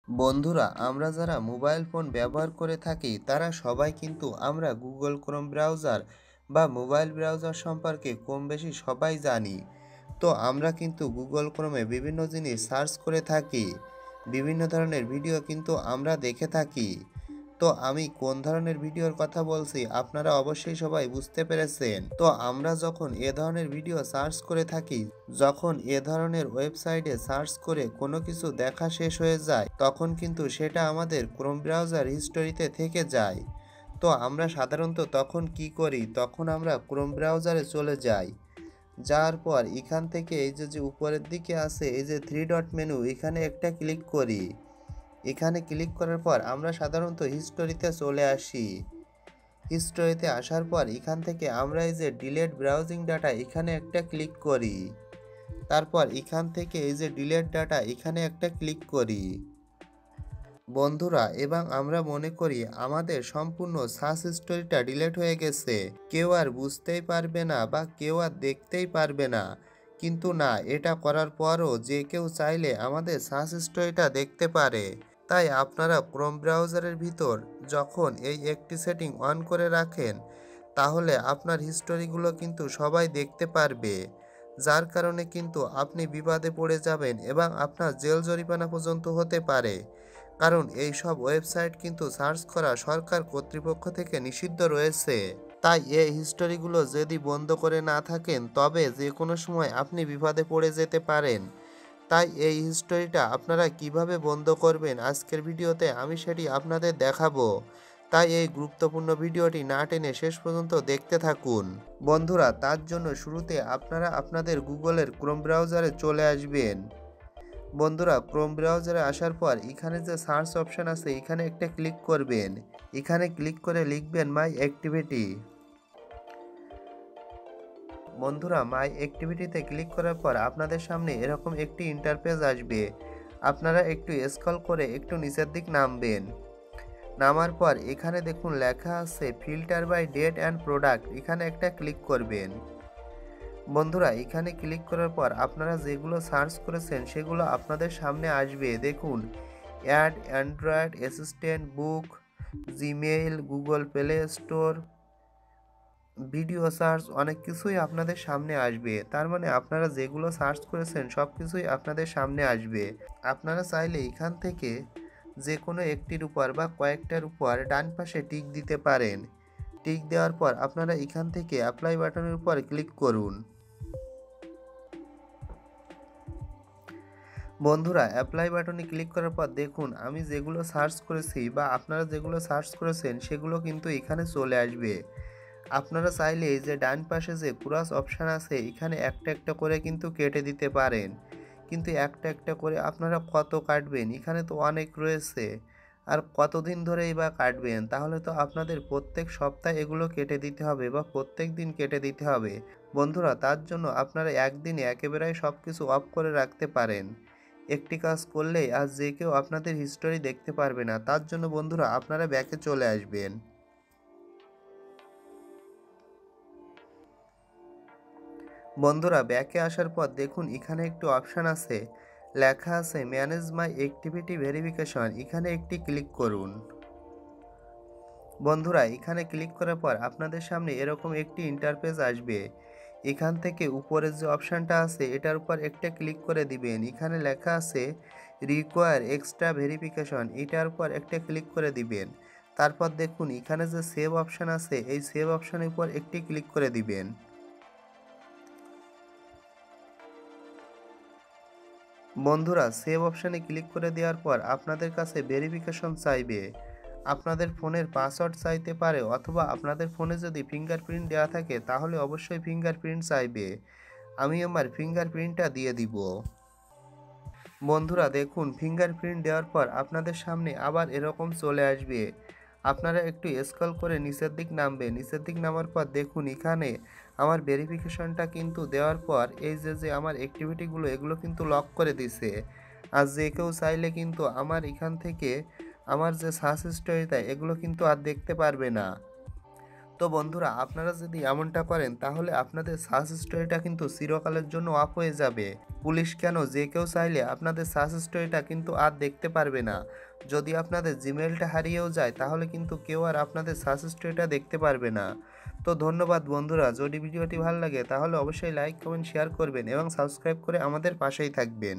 বন্ধুরা, আমরা যারা মোবাইল ফোন ব্যবহার করে থাকি তারা সবাই কিন্তু আমরা গুগল ক্রোম ব্রাউজার বা মোবাইল ব্রাউজার সম্পর্কে কম বেশি সবাই জানি। তো আমরা কিন্তু গুগল ক্রোমে বিভিন্ন জিনিস সার্চ করে থাকি, বিভিন্ন ধরনের ভিডিও কিন্তু আমরা দেখে থাকি। তো আমি কোন ধরনের ভিডিওর কথা বলছি আপনারা অবশ্যই সবাই বুঝতে পেরেছেন। তো আমরা যখন এ ধরনের ভিডিও সার্চ করে থাকি, যখন এ ধরনের ওয়েবসাইটে সার্চ করে কোনো কিছু দেখা শেষ হয়ে যায়, তখন কিন্তু সেটা আমাদের ক্রোম ব্রাউজার হিস্টোরিতে থেকে যায়। তো আমরা সাধারণত তখন কি করি, তখন আমরা ক্রোম ব্রাউজারে চলে যাই। যাওয়ার পর এখান থেকে এই যে উপরের দিকে আছে এই যে থ্রি ডট মেনু, এখানে একটা ক্লিক করি। এখানে ক্লিক করার পর আমরা সাধারণত হিস্টোরিতে চলে আসি। হিস্টোরিতে আসার পর এখান থেকে আমরা এই যে ডিলেট ব্রাউজিং ডাটা, এখানে একটা ক্লিক করি। তারপর এখান থেকে এই যে ডিলেট ডাটা, এখানে একটা ক্লিক করি। বন্ধুরা, এবং আমরা মনে করি আমাদের সম্পূর্ণ সার্চ হিস্টোরিটা ডিলেট হয়ে গেছে, কেউ আর বুঝতেই পারবে না বা কেউ আর দেখতেই পারবে না। কিন্তু না, এটা করার পরও যে কেউ চাইলে আমাদের সার্চ হিস্টোরিটা দেখতে পারে। তাই আপনারা ক্রোম ব্রাউজারের ভিতর যখন এই একটি সেটিং অন করে রাখেন, তাহলে আপনার হিস্টোরিগুলো কিন্তু সবাই দেখতে পারবে। যার কারণে কিন্তু আপনি বিপদে পড়ে যাবেন এবং আপনার জেল জরিমানা পর্যন্ত হতে পারে। কারণ এই সব ওয়েবসাইট কিন্তু সার্চ করা সরকার কর্তৃপক্ষ থেকে নিষিদ্ধ রয়েছে। তাই এই হিস্টোরিগুলো যদি বন্ধ করে না থাকেন, তবে যে কোনো সময় আপনি বিপদে পড়ে যেতে পারেন। তাই এই হিস্টোরিটা আপনারা কিভাবে বন্ধ করবেন, আজকের ভিডিওতে আমি সেটি আপনাদের দেখাবো। তাই এই গুরুত্বপূর্ণ ভিডিওটি না টেনে শেষ পর্যন্ত দেখতে থাকুন। বন্ধুরা, তার জন্য শুরুতে আপনারা আপনাদের গুগলের ক্রোম ব্রাউজারে চলে আসবেন। বন্ধুরা, ক্রোম ব্রাউজারে আসার পর এখানে যে সার্চ অপশন আছে, এখানে একটা ক্লিক করবেন। এখানে ক্লিক করে লিখবেন মাই অ্যাক্টিভিটি। বন্ধুরা, মাই অ্যাক্টিভিটিতে ক্লিক করার পর আপনাদের সামনে এরকম একটি ইন্টারফেস আসবে। আপনারা একটু স্ক্রল করে একটু নিচের দিক নামবেন। নামার পর এখানে দেখুন লেখা আছে filter by date and product, এখানে একটা ক্লিক করবেন। বন্ধুরা, এখানে ক্লিক করার পর আপনারা যেগুলো সার্চ করেছেন সেগুলো আপনাদের সামনে আসবে। দেখুন add, Android assistant, book, Gmail, Google Play Store, video search, অনেক কিছুই আপনাদের সামনে আসবে। তার মানে আপনারা যেগুলো সার্চ করেছেন সব কিছুই আপনাদের সামনে আসবে। আপনারা চাইলে এখান থেকে যে কোনো একটির উপর বা কয়েকটার উপর ডান পাশে টিক দিতে পারেন। টিক দেওয়ার পর আপনারা এখান থেকে অ্যাপ্লাই বাটনের উপর ক্লিক করুন। বন্ধুরা, অ্যাপ্লাই বাটনে ক্লিক করার পর দেখুন আমি যেগুলো সার্চ করেছি বা আপনারা যেগুলো সার্চ করেছেন সেগুলো কিন্তু এখানে চলে আসবে। আপনারা চাইলে এই যে ডান পাশে যে ক্রস অপশান আছে, এখানে একটা একটা করে কিন্তু কেটে দিতে পারেন। কিন্তু একটা একটা করে আপনারা কত কাটবেন, এখানে তো অনেক রয়েছে। আর কতদিন ধরেই বা কাটবেন, তাহলে তো আপনাদের প্রত্যেক সপ্তাহে এগুলো কেটে দিতে হবে বা প্রত্যেক দিন কেটে দিতে হবে। বন্ধুরা, তার জন্য আপনারা একদিনে একেবারেই সব কিছু অফ করে রাখতে পারেন। একটি কাজ করলেই আর যে কেউ আপনাদের হিস্টোরি দেখতে পারবে না। তার জন্য বন্ধুরা আপনারা ব্যাকে চলে আসবেন। বন্ধুরা, ব্যাকে আসার পর দেখুন এখানে একটি অপশান আছে, লেখা আছে ম্যানেজ মাই অ্যাক্টিভিটি ভেরিফিকেশন, এখানে একটি ক্লিক করুন। বন্ধুরা, এখানে ক্লিক করার পর আপনাদের সামনে এরকম একটি ইন্টারফেস আসবে। এখান থেকে উপরের যে অপশানটা আছে এটার উপর একটা ক্লিক করে দিবেন। এখানে লেখা আছে রিকোয়ার এক্সট্রা ভেরিফিকেশন, এটার উপর একটা ক্লিক করে দিবেন। তারপর দেখুন এখানে যে সেভ অপশান আছে, এই সেভ অপশানের উপর একটি ক্লিক করে দিবেন। বন্ধুরা, সেভ অপশানে ক্লিক করে দেওয়ার পর আপনাদের কাছে ভেরিফিকেশন চাইবে। আপনাদের ফোনের পাসওয়ার্ড চাইতে পারে, অথবা আপনাদের ফোনে যদি ফিঙ্গারপ্রিন্ট দেওয়া থাকে তাহলে অবশ্যই ফিঙ্গারপ্রিন্ট চাইবে। আমি আমার ফিঙ্গারপ্রিন্টটা দিয়ে দিব। বন্ধুরা, দেখুন ফিঙ্গারপ্রিন্ট দেওয়ার পর আপনাদের সামনে আবার এরকম চলে আসবে। আপনারা একটু স্ক্রল করে নিচের দিক নামবেন। নিচের দিক নামার পর দেখুন এখানে আমার ভেরিফিকেশনটা কিন্তু দেওয়ার পর এই যে আমার অ্যাক্টিভিটিগুলো এগুলো কিন্তু লক করে দিছে। আর যে কেউ চাইলে কিন্তু আমার এখান থেকে আমার যে সার্চ হিস্টোরিটা এগুলো কিন্তু আর দেখতে পারবে না। তো বন্ধুরা, আপনারা যদি এমনটা করেন তাহলে আপনাদের সার্চ হিস্টোরিটা কিন্তু চিরকালের জন্য অফ হয়ে যাবে। পুলিশ কেন, যে কেউ চাইলে আপনাদের সার্চ হিস্টোরিটা কিন্তু আর দেখতে পারবে না। যদি আপনাদের জিমেইলটা হারিয়েও যায় তাহলে কিন্তু কেউ আর আপনাদের সার্চ হিস্টোরিটা দেখতে পারবে না। তো ধন্যবাদ বন্ধুরা, যদি ভিডিওটি ভালো লাগে তাহলে অবশ্যই লাইক, কমেন্ট, শেয়ার করবেন এবং সাবস্ক্রাইব করে আমাদের পাশেই থাকবেন।